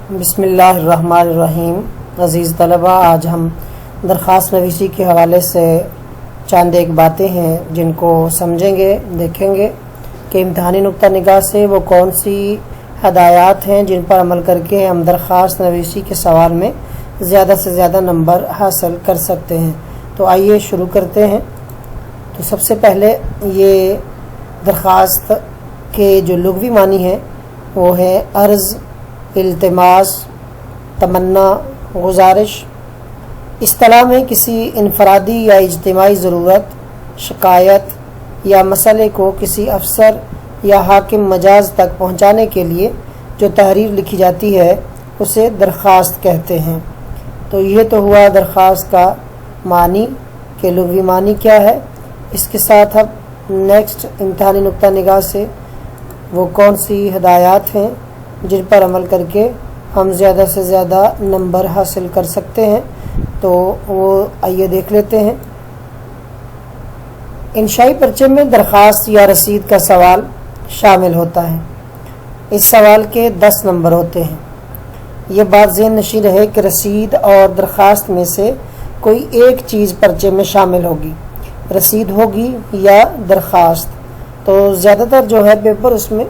بسم اللہ الرحمن الرحیم۔ عزیز طلبہ، آج ہم درخواست نویسی کے حوالے سے چند ایک باتیں ہیں جن کو سمجھیں گے، دیکھیں گے کہ امتحانی نقطہ نگاہ سے وہ کون سی ہدایات ہیں جن پر عمل کر کے ہم درخواست نویسی کے سوال میں زیادہ سے زیادہ نمبر حاصل کر سکتے ہیں۔ تو آئیے شروع کرتے ہیں۔ تو سب سے پہلے یہ درخواست کے جو لغوی معنی ہیں وہ ہے عرض، التماس، تمنا، گزارش۔ اصطلاح میں کسی انفرادی یا اجتماعی ضرورت، شکایت یا مسئلے کو کسی افسر یا حاکم مجاز تک پہنچانے کے لیے جو تحریر لکھی جاتی ہے اسے درخواست کہتے ہیں۔ تو یہ تو ہوا درخواست کا معنی کہ لغوی معنی کیا ہے۔ اس کے ساتھ اب نیکسٹ امتحانی نقطہ نگاہ سے وہ کون سی ہدایات ہیں جن پر عمل کر کے ہم زیادہ سے زیادہ نمبر حاصل کر سکتے ہیں، تو وہ آئیے دیکھ لیتے ہیں۔ انشائی پرچے میں درخواست یا رسید کا سوال شامل ہوتا ہے۔ اس سوال کے 10 نمبر ہوتے ہیں۔ یہ بات ذہن نشین رہے کہ رسید اور درخواست میں سے کوئی ایک چیز پرچے میں شامل ہوگی، رسید ہوگی یا درخواست۔ تو زیادہ تر جو ہے پیپر اس میں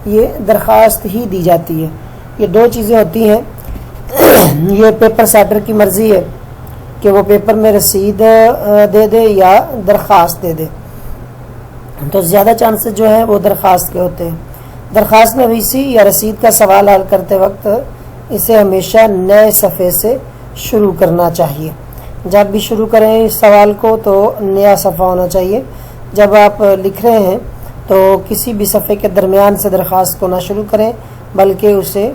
یہ درخواست ہی دی جاتی ہے۔ یہ دو چیزیں ہوتی ہیں، یہ پیپر سیٹر کی مرضی ہے کہ وہ پیپر میں رسید دے دے یا درخواست دے دے۔ تو زیادہ چانسز جو ہیں وہ درخواست کے ہوتے ہیں۔ درخواست نویسی یا رسید کا سوال حل کرتے وقت اسے ہمیشہ نئے صفحے سے شروع کرنا چاہیے۔ جب بھی شروع کریں اس سوال کو تو نیا صفحہ ہونا چاہیے۔ جب آپ لکھ رہے ہیں تو کسی بھی صفحے کے درمیان سے درخواست کو نہ شروع کریں بلکہ اسے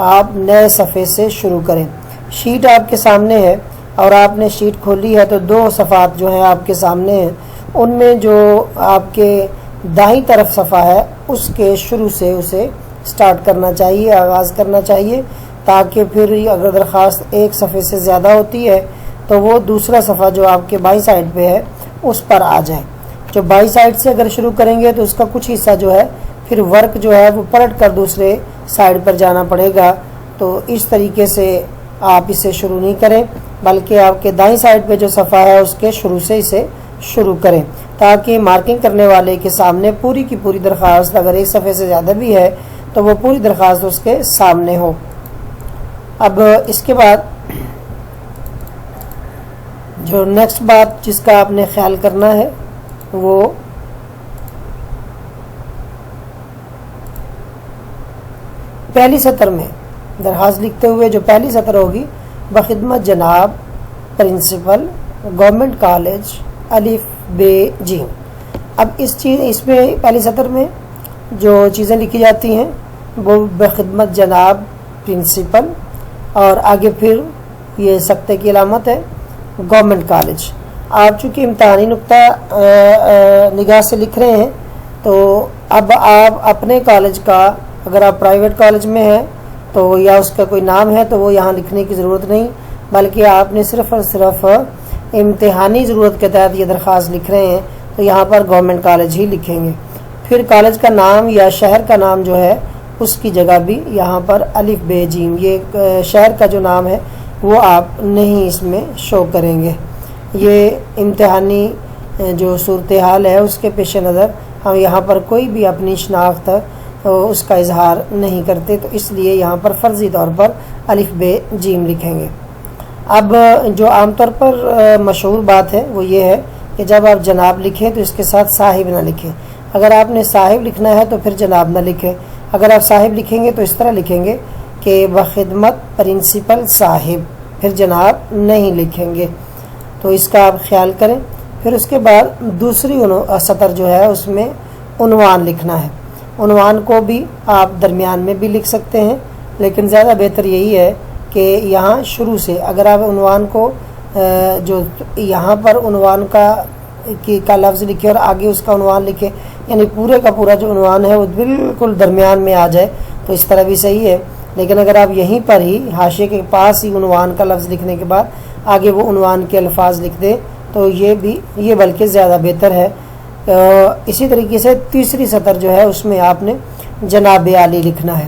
آپ نئے صفحے سے شروع کریں۔ شیٹ آپ کے سامنے ہے اور آپ نے شیٹ کھولی ہے تو 2 صفحات جو ہیں آپ کے سامنے ہیں، ان میں جو آپ کے دائیں طرف صفحہ ہے اس کے شروع سے اسے سٹارٹ کرنا چاہیے، آغاز کرنا چاہیے، تاکہ پھر اگر درخواست ایک صفحے سے زیادہ ہوتی ہے تو وہ دوسرا صفحہ جو آپ کے بائیں سائڈ پہ ہے اس پر آ جائے۔ جو بائیں سائڈ سے اگر شروع کریں گے تو اس کا کچھ حصہ جو ہے پھر ورک جو ہے وہ پلٹ کر دوسرے سائڈ پر جانا پڑے گا۔ تو اس طریقے سے آپ اسے شروع نہیں کریں بلکہ آپ کے دائیں سائڈ پہ جو صفحہ ہے اس کے شروع سے اسے شروع کریں، تاکہ مارکنگ کرنے والے کے سامنے پوری کی پوری درخواست اگر ایک صفحے سے زیادہ بھی ہے تو وہ پوری درخواست اس کے سامنے ہو۔ اب اس کے بعد جو نیکسٹ بات جس کا آپ نے خیال کرنا ہے وہ پہلی سطر میں درخواست لکھتے ہوئے جو پہلی سطر ہوگی، بخدمت جناب پرنسپل گورنمنٹ کالج الف ب ج۔ اب اس میں پہلی سطر میں جو چیزیں لکھی جاتی ہیں وہ بخدمت جناب پرنسپل اور آگے پھر یہ سکتے کی علامت ہے گورنمنٹ کالج۔ آپ چونکہ امتحانی نقطہ نگاہ سے لکھ رہے ہیں تو اب آپ اپنے کالج کا، اگر آپ پرائیویٹ کالج میں ہیں تو یا اس کا کوئی نام ہے تو وہ یہاں لکھنے کی ضرورت نہیں، بلکہ آپ نے صرف اور صرف امتحانی ضرورت کے تحت یہ درخواست لکھ رہے ہیں تو یہاں پر گورنمنٹ کالج ہی لکھیں گے۔ پھر کالج کا نام یا شہر کا نام جو ہے اس کی جگہ بھی یہاں پر الف ب ج، یہ شہر کا جو نام ہے وہ آپ نہیں اس میں شو کریں گے۔ یہ امتحانی جو صورتحال ہے اس کے پیش نظر ہم یہاں پر کوئی بھی اپنی شناخت اس کا اظہار نہیں کرتے، تو اس لیے یہاں پر فرضی طور پر الف ب ج لکھیں گے۔ اب جو عام طور پر مشہور بات ہے وہ یہ ہے کہ جب آپ جناب لکھیں تو اس کے ساتھ صاحب نہ لکھیں۔ اگر آپ نے صاحب لکھنا ہے تو پھر جناب نہ لکھیں۔ اگر آپ صاحب لکھیں گے تو اس طرح لکھیں گے کہ بخدمت پرنسپل صاحب، پھر جناب نہیں لکھیں گے۔ تو اس کا آپ خیال کریں۔ پھر اس کے بعد دوسری سطر جو ہے اس میں عنوان لکھنا ہے۔ عنوان کو بھی آپ درمیان میں بھی لکھ سکتے ہیں، لیکن زیادہ بہتر یہی ہے کہ یہاں شروع سے اگر آپ عنوان کو جو یہاں پر عنوان کا لفظ لکھے اور آگے اس کا عنوان لکھے، یعنی پورے کا پورا جو عنوان ہے وہ بالکل درمیان میں آ جائے تو اس طرح بھی صحیح ہے۔ لیکن اگر آپ یہیں پر ہی حاشیے کے پاس ہی عنوان کا لفظ لکھنے کے بعد آگے وہ عنوان کے الفاظ لکھ دیں تو یہ بلکہ زیادہ بہتر ہے۔ اسی طریقے سے تیسری سطر جو ہے اس میں آپ نے جناب عالی لکھنا ہے۔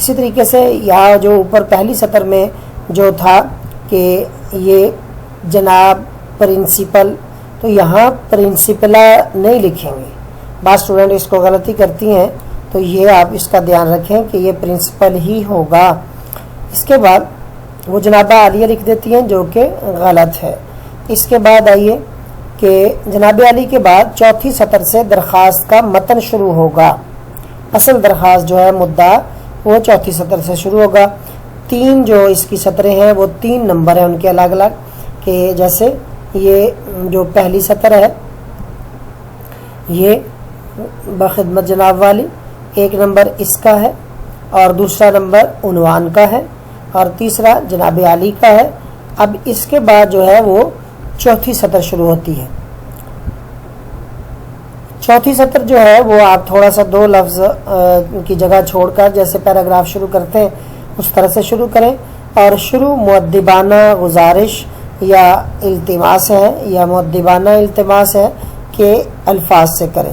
اسی طریقے سے یہاں جو اوپر پہلی سطر میں جو تھا کہ یہ جناب پرنسپل، تو یہاں پرنسپلا نہیں لکھیں گے، بعض اسٹوڈنٹ اس کو غلطی کرتی ہیں، تو یہ آپ اس کا دھیان رکھیں کہ یہ پرنسپل ہی ہوگا۔ اس کے بعد وہ جناب عالیہ لکھ دیتی ہیں جو کہ غلط ہے۔ اس کے بعد آئیے کہ جناب علی کے بعد چوتھی سطر سے درخواست کا متن شروع ہوگا۔ اصل درخواست جو ہے مدعا وہ چوتھی سطر سے شروع ہوگا۔ تین جو اس کی سطریں ہیں وہ 3 نمبر ہیں ان کے الگ الگ، کہ جیسے یہ جو پہلی سطر ہے یہ بخدمت جناب والی، 1 نمبر اس کا ہے، اور دوسرا نمبر عنوان کا ہے، اور تیسرا جناب علی کا ہے۔ اب اس کے بعد جو ہے وہ چوتھی سطر شروع ہوتی ہے۔ چوتھی سطر جو ہے وہ آپ تھوڑا سا 2 لفظ کی جگہ چھوڑ کر جیسے پیراگراف شروع کرتے ہیں اس طرح سے شروع کریں، اور شروع مؤدبانہ گزارش یا التماس ہے یا مؤدبانہ التماس ہے کہ الفاظ سے کریں۔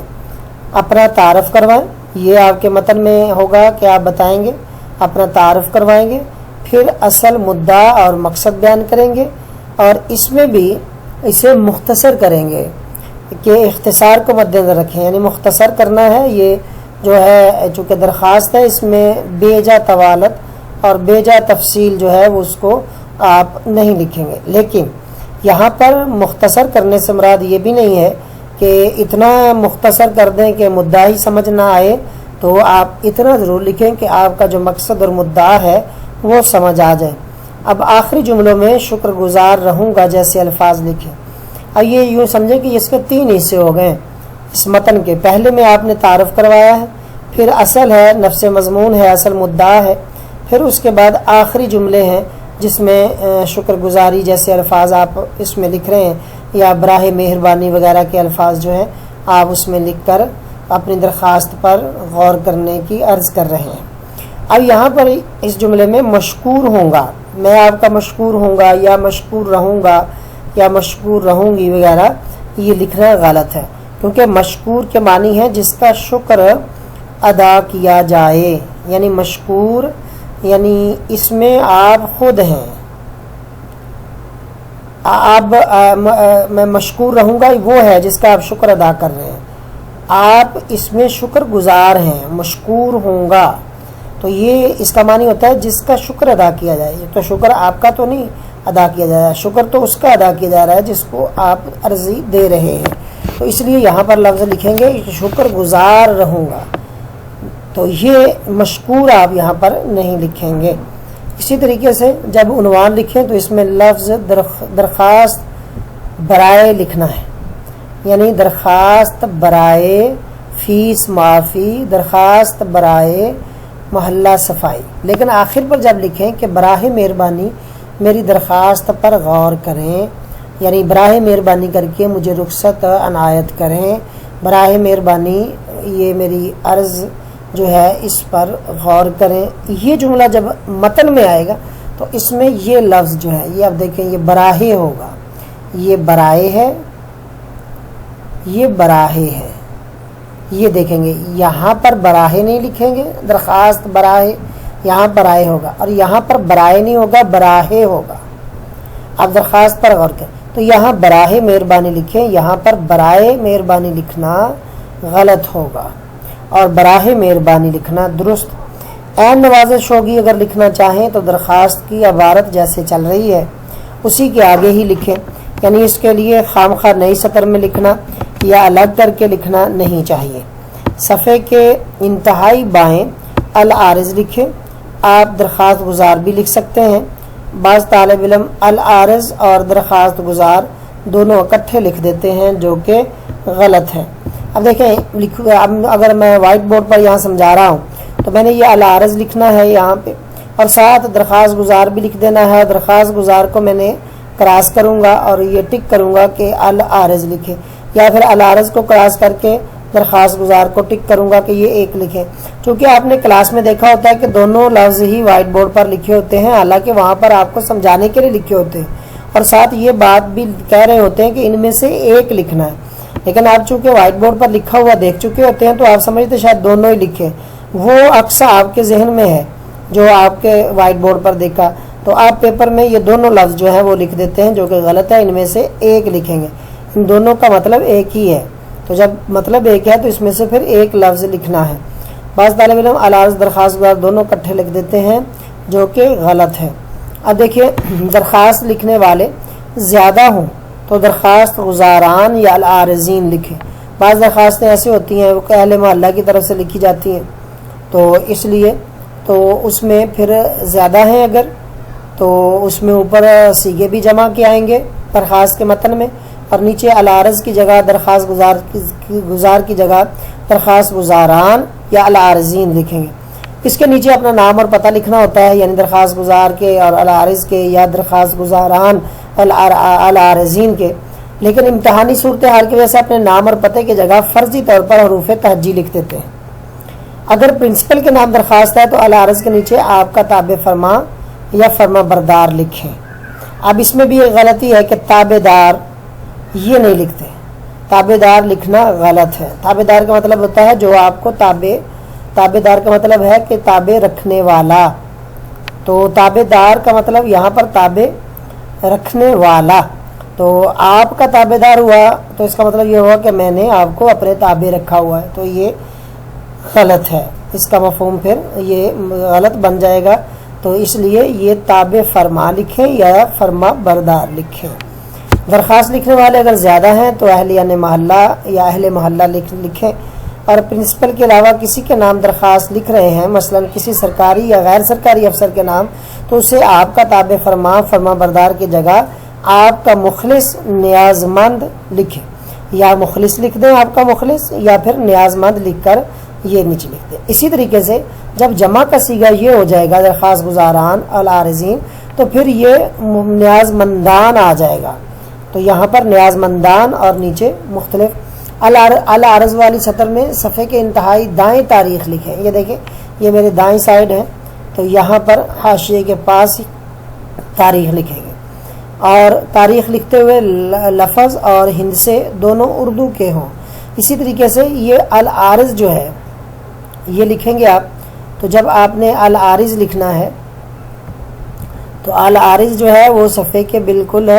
اپنا تعارف کروائیں، یہ آپ کے متن میں ہوگا کہ آپ بتائیں گے، اپنا تعارف کروائیں گے، پھر اصل مدعا اور مقصد بیان کریں گے، اور اس میں بھی اسے مختصر کریں گے کہ اختصار کو مد نظر رکھیں، یعنی مختصر کرنا ہے۔ یہ جو ہے چونکہ درخواست ہے اس میں بے جا طوالت اور بے جا تفصیل جو ہے وہ اس کو آپ نہیں لکھیں گے، لیکن یہاں پر مختصر کرنے سے مراد یہ بھی نہیں ہے کہ اتنا مختصر کر دیں کہ مدعا ہی سمجھ نہ آئے، تو آپ اتنا ضرور لکھیں کہ آپ کا جو مقصد اور مدعا ہے وہ سمجھ آ جائے۔ اب آخری جملوں میں شکر گزار رہوں گا جیسے الفاظ لکھیں۔ اب یہ یوں سمجھیں کہ اس کے 3 حصے ہو گئے اس متن کے۔ پہلے میں آپ نے تعارف کروایا ہے، پھر اصل ہے، نفس مضمون ہے، اصل مدعا ہے، پھر اس کے بعد آخری جملے ہیں جس میں شکر گزاری جیسے الفاظ آپ اس میں لکھ رہے ہیں، یا براہ مہربانی وغیرہ کے الفاظ جو ہیں آپ اس میں لکھ کر اپنی درخواست پر غور کرنے کی عرض کر رہے ہیں۔ اب یہاں پر اس جملے میں مشکور ہوں گا، میں آپ کا مشکور ہوں گا یا مشکور رہوں گا یا مشکور رہوں گی وغیرہ، یہ لکھنا غلط ہے، کیونکہ مشکور کے معنی ہے جس کا شکر ادا کیا جائے، یعنی مشکور یعنی اس میں آپ خود ہیں۔ آپ میں مشکور رہوں گا وہ ہے جس کا آپ شکر ادا کر رہے ہیں، آپ اس میں شکر گزار ہیں۔ مشکور ہوں گا تو یہ اس کا معنی ہوتا ہے جس کا شکر ادا کیا جائے، یہ تو شکر آپ کا تو نہیں ادا کیا جا رہا ہے، شکر تو اس کا ادا کیا جا رہا ہے جس کو آپ عرضی دے رہے ہیں، تو اس لیے یہاں پر لفظ لکھیں گے شکر گزار رہوں گا، تو یہ مشکور آپ یہاں پر نہیں لکھیں گے۔ اسی طریقے سے جب عنوان لکھیں تو اس میں لفظ درخواست برائے لکھنا ہے، یعنی درخواست برائے فیس معافی، درخواست برائے محلہ صفائی، لیکن آخر پر جب لکھیں کہ براہ مہربانی میری درخواست پر غور کریں، یعنی براہ مہربانی کر کے مجھے رخصت عنایت کریں، براہ مہربانی یہ میری عرض جو ہے اس پر غور کریں، یہ جملہ جب متن میں آئے گا تو اس میں یہ لفظ جو ہے یہ اب دیکھیں یہ براہ ہوگا، یہ برائے ہے، یہ براہ ہے، یہ دیکھیں گے یہاں پر براہ نہیں لکھیں گے، درخواست براہ، یہاں برائے ہوگا، اور یہاں پر برائے نہیں ہوگا براہ ہوگا۔ اب درخواست پر غور کریں تو یہاں براہ مہربانی لکھیں، یہاں پر برائے مہربانی لکھنا غلط ہوگا، اور براہ مہربانی لکھنا درست۔ عین نوازش ہوگی اگر لکھنا چاہیں تو درخواست کی عبارت جیسے چل رہی ہے اسی کے آگے ہی لکھیں، یعنی اس کے لیے خامخواہ نئی سطر میں لکھنا یا الگ کر کے لکھنا نہیں چاہیے۔ صفحے کے انتہائی بائیں العارض لکھیں، آپ درخواست گزار بھی لکھ سکتے ہیں، بعض طالب علم العارض اور درخواست گزار دونوں اکٹھے لکھ دیتے ہیں جو کہ غلط ہے۔ اب دیکھیں اگر میں وائٹ بورڈ پر یہاں سمجھا رہا ہوں تو میں نے یہ العارض لکھنا ہے یہاں پہ، اور ساتھ درخواست گزار بھی لکھ دینا ہے، درخواست گزار کو میں نے کراس کروں گا اور یہ ٹک کروں گا کہ العارض لکھے، یا پھر العارض کو کراس کر کے درخواست گزار کو ٹک کروں گا کہ یہ ایک لکھیں۔ چونکہ آپ نے کلاس میں دیکھا ہوتا ہے کہ دونوں لفظ ہی وائٹ بورڈ پر لکھے ہوتے ہیں، حالانکہ وہاں پر آپ کو سمجھانے کے لیے لکھے ہوتے ہیں، اور ساتھ یہ بات بھی کہہ رہے ہوتے ہیں کہ ان میں سے ایک لکھنا ہے، لیکن آپ چونکہ وائٹ بورڈ پر لکھا ہوا دیکھ چکے ہوتے ہیں تو آپ سمجھتے شاید دونوں ہی لکھیں، وہ عکس آپ کے ذہن میں ہے، جو آپ کے وائٹ بورڈ پر دیکھا، تو آپ پیپر میں یہ دونوں لفظ جو ہیں وہ لکھ دیتے ہیں، جو کہ غلط ہے۔ ان میں سے ایک لکھیں گے، ان دونوں کا مطلب ایک ہی ہے، تو جب مطلب ایک ہے تو اس میں سے پھر ایک لفظ لکھنا ہے۔ بعض طالب علم العارض درخواست گزار دونوں کٹھے لکھ دیتے ہیں، جو کہ غلط ہے۔ اب دیکھیے، درخواست لکھنے والے زیادہ ہوں تو درخواست گزاران یا العارضین لکھیں۔ بعض درخواستیں ایسی ہوتی ہیں وہ اہل محلہ کی طرف سے لکھی جاتی ہیں، تو اس لیے تو اس میں پھر زیادہ ہیں اگر، تو اس میں اوپر سیگے بھی جمع کے آئیں گے درخواست کے متن میں، اور نیچے العارض کی جگہ درخواست گزار کی جگہ درخواست گزاران یا العارضین لکھیں گے۔ اس کے نیچے اپنا نام اور پتہ لکھنا ہوتا ہے، یعنی درخواست گزار کے اور العارض کے، یا درخواست گزاران العارضین کے۔ لیکن امتحانی صورتحال کی وجہ سے اپنے نام اور پتے کی جگہ فرضی طور پر حروف تہجی لکھ دیتے ہیں۔ اگر پرنسپل کے نام درخواست ہے تو العارض کے نیچے آپ کا تابع فرما یا فرما بردار لکھیں۔ اب اس میں بھی ایک غلطی ہے کہ تابع دار یہ نہیں لکھتے، تابع دار لکھنا غلط ہے۔ تابع دار کا مطلب ہوتا ہے جو آپ کو تابع دار کا مطلب ہے کہ تابع رکھنے والا، تو تابع دار کا مطلب یہاں پر تابع رکھنے والا، تو آپ کا تابع دار ہوا تو اس کا مطلب یہ ہوا کہ میں نے آپ کو اپنے تابع رکھا ہوا ہے، تو یہ غلط ہے، اس کا مفہوم پھر یہ غلط بن جائے گا، تو اس لیے یہ تابع فرما لکھیں یا فرما بردار لکھیں۔ درخواست لکھنے والے اگر زیادہ ہیں تو اہلیان محلہ یا اہل محلہ لکھیں، اور پرنسپل کے علاوہ کسی کے نام درخواست لکھ رہے ہیں، مثلا کسی سرکاری یا غیر سرکاری افسر کے نام، تو اسے آپ کا تابع فرما بردار کی جگہ آپ کا مخلص نیاز مند لکھیں، یا مخلص لکھ دیں آپ کا مخلص، یا پھر نیاز مند لکھ کر یہ نیچے لکھ دیں۔ اسی طریقے سے جب جمع کا صیغہ یہ ہو جائے گا درخواست گزاران العارضین، تو پھر یہ نیاز مندان آ جائے گا، تو یہاں پر نیاز مندان اور نیچے مختلف العارض والی سطر میں صفحے کے انتہائی دائیں تاریخ لکھیں۔ یہ دیکھیں، یہ میرے دائیں سائڈ ہے، تو یہاں پر حاشیے کے پاس تاریخ لکھیں گے، اور تاریخ لکھتے ہوئے لفظ اور ہندسے دونوں اردو کے ہوں۔ اسی طریقے سے یہ العارض جو ہے یہ لکھیں گے آپ، تو جب آپ نے العارض لکھنا ہے تو العارض جو ہے وہ صفحے کے بالکل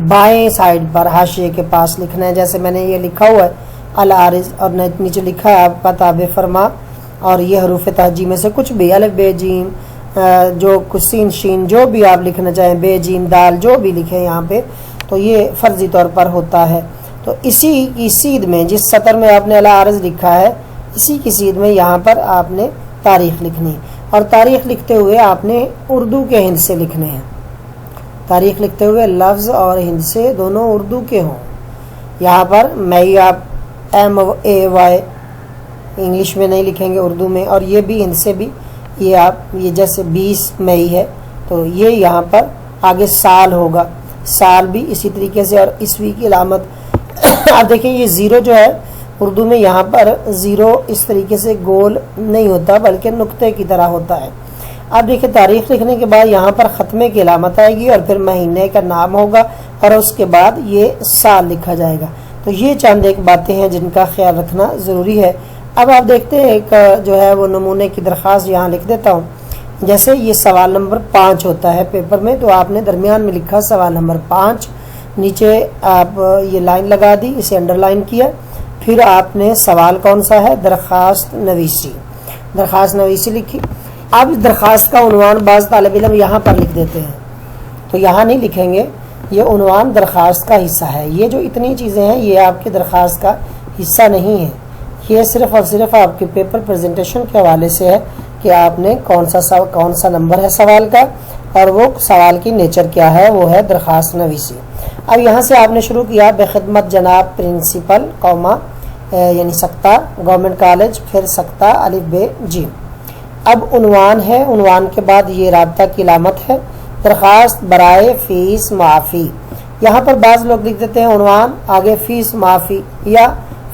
بائیں سائڈ پر حاشیے کے پاس لکھنا ہے، جیسے میں نے یہ لکھا ہوا ہے العارض، اور نیچے لکھا ہے آپ کا تابع فرما، اور یہ حروف تہجی میں سے کچھ بھی الف بے جیم جو کسین شین جو بھی آپ لکھنا چاہیں، بے جیم دال جو بھی لکھیں یہاں پہ، تو یہ فرضی طور پر ہوتا ہے۔ تو اسی کی سیدھ میں جس سطر میں آپ نے العارض لکھا ہے، اسی کی سیدھ میں یہاں پر آپ نے تاریخ لکھنی، اور تاریخ لکھتے ہوئے آپ نے اردو کے ہندسے لکھنے ہیں۔ تاریخ لکھتے ہوئے لفظ اور ہندسے دونوں اردو کے ہوں۔ یہاں پر مئی آپ MAY انگلش میں نہیں لکھیں گے، اردو میں، اور یہ بھی ہندسے بھی یہ آپ یہ جیسے 20 مئی ہے تو یہ یہاں پر آگے سال ہوگا، سال بھی اسی طریقے سے، اور عیسوی کی علامت آپ دیکھیں یہ زیرو جو ہے اردو میں یہاں پر زیرو اس طریقے سے گول نہیں ہوتا بلکہ نقطے کی طرح ہوتا ہے۔ اب دیکھیں تاریخ لکھنے کے بعد یہاں پر ختمے کی علامت آئے گی، اور پھر مہینے کا نام ہوگا، اور اس کے بعد یہ سال لکھا جائے گا۔ تو یہ چند ایک باتیں ہیں جن کا خیال رکھنا ضروری ہے۔ اب آپ دیکھتے ہیں ایک جو ہے وہ نمونے کی درخواست یہاں لکھ دیتا ہوں، جیسے یہ سوال نمبر 5 ہوتا ہے پیپر میں، تو آپ نے درمیان میں لکھا سوال نمبر 5، نیچے آپ یہ لائن لگا دی، اسے انڈر لائن کیا، پھر آپ نے سوال کون سا ہے، درخواست نویسی لکھی۔ اب درخواست کا عنوان بعض طالب علم یہاں پر لکھ دیتے ہیں، تو یہاں نہیں لکھیں گے، یہ عنوان درخواست کا حصہ ہے۔ یہ جو اتنی چیزیں ہیں یہ آپ کی درخواست کا حصہ نہیں ہے، یہ صرف اور صرف آپ کے پیپر پریزنٹیشن کے حوالے سے ہے کہ آپ نے کون سا نمبر ہے سوال کا، اور وہ سوال کی نیچر کیا ہے، وہ ہے درخواست نویسی۔ اب یہاں سے آپ نے شروع کیا بخدمت جناب پرنسپل قوما یعنی سکتہ گورنمنٹ کالج، پھر سکتہ الف بے جیم۔ اب عنوان ہے، عنوان کے بعد یہ رابطہ کی علامت ہے، درخواست برائے فیس معافی۔ یہاں پر بعض لوگ لکھ دیتے ہیں عنوان آگے فیس معافی یا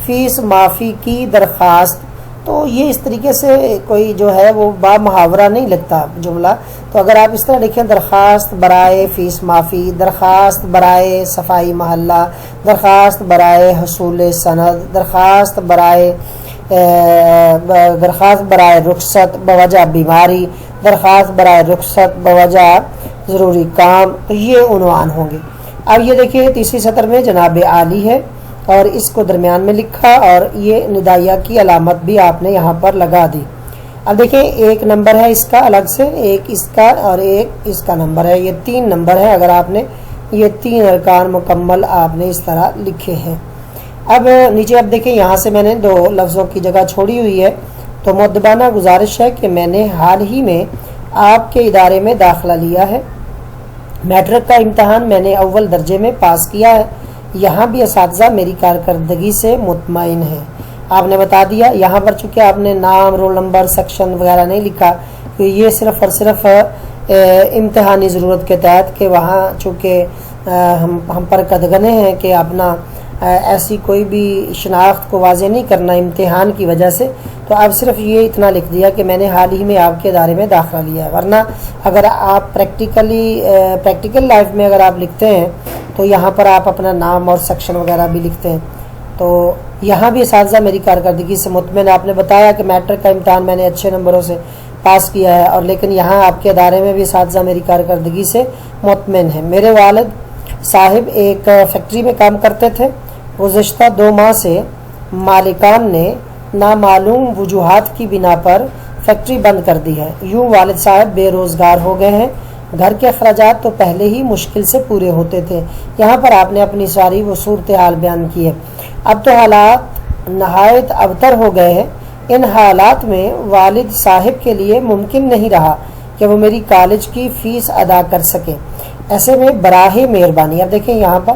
فیس معافی کی درخواست، تو یہ اس طریقے سے کوئی جو ہے وہ با محاورہ نہیں لگتا جملہ۔ تو اگر آپ اس طرح لکھیں درخواست برائے فیس معافی، درخواست برائے صفائی محلہ، درخواست برائے حصول سند، درخواست برائے رخصت بوجہ بیماری، درخواست برائے رخصت بوجہ ضروری کام، تو یہ عنوان ہوں گے۔ اب یہ دیکھیے تیسری سطر میں جناب عالی ہے اور اس کو درمیان میں لکھا اور یہ ندائیہ کی علامت بھی آپ نے یہاں پر لگا دی۔ اب دیکھیں ایک نمبر ہے اس کا الگ سے، ایک اس کا اور ایک اس کا نمبر ہے، یہ 3 نمبر ہے۔ اگر آپ نے یہ 3 ارکان مکمل آپ نے اس طرح لکھے ہیں۔ اب نیچے اب دیکھیں یہاں سے میں نے 2 لفظوں کی جگہ چھوڑی ہوئی ہے، تو مؤدبانہ گزارش ہے کہ میں نے حال ہی میں آپ کے ادارے میں داخلہ لیا ہے، میٹرک کا امتحان میں نے اول درجے میں پاس کیا ہے، یہاں بھی اساتذہ میری کارکردگی سے مطمئن ہیں۔ آپ نے بتا دیا، یہاں پر چونکہ آپ نے نام، رول نمبر، سیکشن وغیرہ نہیں لکھا، کہ یہ صرف اور صرف امتحانی ضرورت کے تحت کہ وہاں چونکہ ہم پر قدغنے ہیں کہ اپنا ایسی کوئی بھی شناخت کو واضح نہیں کرنا امتحان کی وجہ سے، تو آپ صرف یہ اتنا لکھ دیا کہ میں نے حال ہی میں آپ کے ادارے میں داخلہ لیا ہے۔ ورنہ اگر آپ پریکٹیکل لائف میں اگر آپ لکھتے ہیں تو یہاں پر آپ اپنا نام اور سیکشن وغیرہ بھی لکھتے ہیں۔ تو یہاں بھی اساتذہ میری کارکردگی سے مطمئن، آپ نے بتایا کہ میٹرک کا امتحان میں نے اچھے نمبروں سے پاس کیا ہے، اور لیکن یہاں آپ کے ادارے میں بھی اساتذہ میری کارکردگی سے مطمئن ہیں۔ میرے والد صاحب ایک فیکٹری میں کام کرتے تھے، گزشتہ 2 ماہ سے مالکان نے نامعلوم وجوہات کی بنا پر فیکٹری بند کر دی ہے، یوں والد صاحب بے روزگار ہو گئے ہیں، گھر کے اخراجات تو پہلے ہی مشکل سے پورے ہوتے تھے۔ یہاں پر آپ نے اپنی ساری وہ صورتحال بیان کی ہے۔ اب تو حالات نہایت ابتر ہو گئے ہیں، ان حالات میں والد صاحب کے لیے ممکن نہیں رہا کہ وہ میری کالج کی فیس ادا کر سکے، ایسے میں براہ مہربانی، اب دیکھیں یہاں پر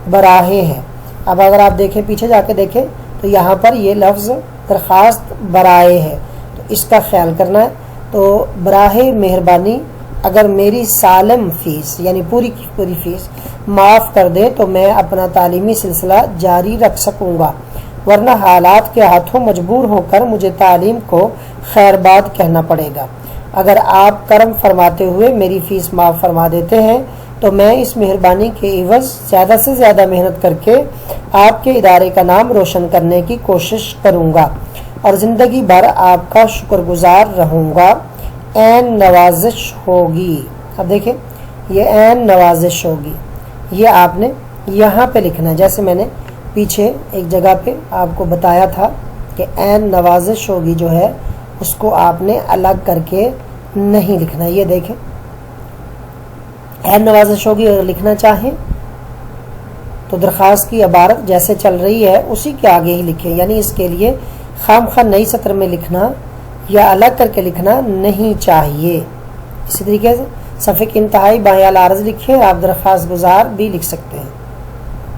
براہ ہے، اب اگر آپ دیکھیں پیچھے جا کے دیکھیں تو یہاں پر یہ لفظ درخواست برائے ہے، تو اس کا خیال کرنا ہے۔ تو براہ مہربانی اگر میری سالم فیس یعنی پوری کی پوری فیس معاف کر دیں تو میں اپنا تعلیمی سلسلہ جاری رکھ سکوں گا، ورنہ حالات کے ہاتھوں مجبور ہو کر مجھے تعلیم کو خیر باد کہنا پڑے گا۔ اگر آپ کرم فرماتے ہوئے میری فیس معاف فرما دیتے ہیں تو میں اس مہربانی کے عوض زیادہ سے زیادہ محنت کر کے آپ کے ادارے کا نام روشن کرنے کی کوشش کروں گا اور زندگی بھر آپ کا شکر گزار رہوں گا۔ عین نوازش ہوگی، اب دیکھیں یہ عین نوازش ہوگی، یہ آپ نے یہاں پہ لکھنا ہے، جیسے میں نے پیچھے ایک جگہ پہ آپ کو بتایا تھا کہ عین نوازش ہوگی جو ہے اس کو آپ نے الگ کر کے نہیں لکھنا۔ یہ دیکھیں عین نوازش ہوگی اگر لکھنا چاہیں تو درخواست کی عبارت جیسے چل رہی ہے اسی کے آگے ہی لکھیں، یعنی اس کے لیے خام خواہ نئی سطر میں لکھنا یا الگ کر کے لکھنا نہیں چاہیے۔ اسی طریقے سے صفحے کے انتہائی بائیں العرض لکھیں، آپ درخواست گزار بھی لکھ سکتے ہیں۔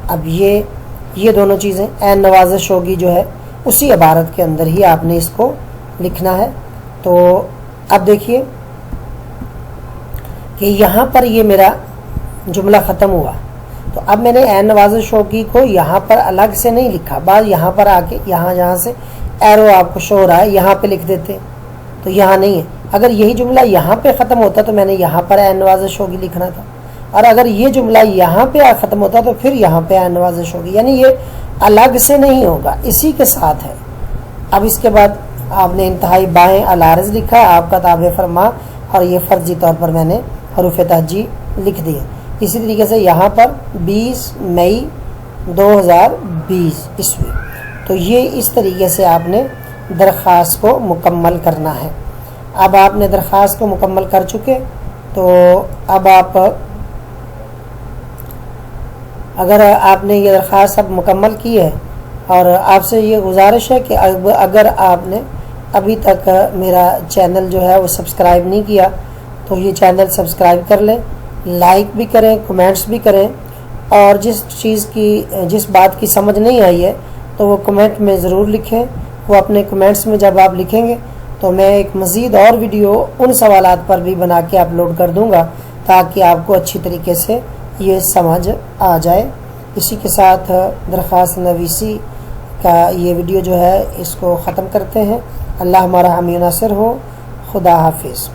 اب یہ دونوں چیزیں عین نوازش ہوگی جو ہے اسی عبارت کے اندر ہی آپ نے اس کو لکھنا ہے۔ تو اب دیکھیے کہ یہاں پر یہ میرا جملہ ختم ہوا، تو اب میں نے عین نوازش ہوگی کو یہاں پر الگ سے نہیں لکھا، بعد یہاں پر آ کے جہاں سے ایرو آپ کو شو ہو رہا ہے یہاں پہ لکھ دیتے، تو یہاں نہیں ہے۔ اگر یہی جملہ یہاں پہ ختم ہوتا تو میں نے یہاں پر عین نوازش ہوگی لکھنا تھا، اور اگر یہ جملہ یہاں پہ ختم ہوتا تو پھر یہاں پہ عین نوازش ہوگی، یعنی یہ الگ سے نہیں ہوگا، اسی کے ساتھ ہے۔ اب اس کے بعد آپ نے انتہائی بائیں العرض لکھا ہے، آپ کا تابع فرما، اور یہ فرضی طور پر میں نے حروف تہجی لکھ دیے۔ اسی طریقے سے یہاں پر 20 مئی 2020 عیسوی، تو یہ اس طریقے سے آپ نے درخواست کو مکمل کرنا ہے۔ اب آپ نے درخواست کو مکمل کر چکے، تو اب آپ اگر آپ نے یہ درخواست اب مکمل کی ہے، اور آپ سے یہ گزارش ہے کہ اگر آپ نے ابھی تک میرا چینل جو ہے وہ سبسکرائب نہیں کیا تو یہ چینل سبسکرائب کر لیں، لائک بھی کریں، کمنٹس بھی کریں، اور جس بات کی سمجھ نہیں آئی ہے تو وہ کمنٹ میں ضرور لکھیں۔ وہ اپنے کمنٹس میں جب آپ لکھیں گے تو میں ایک مزید اور ویڈیو ان سوالات پر بھی بنا کے اپلوڈ کر دوں گا تاکہ آپ کو اچھی طریقے سے یہ سمجھ آ جائے۔ اسی کے ساتھ درخواست نویسی کا یہ ویڈیو جو ہے اس کو ختم کرتے ہیں۔ اللہ ہمارا حامی و ناصر ہو۔ خدا حافظ۔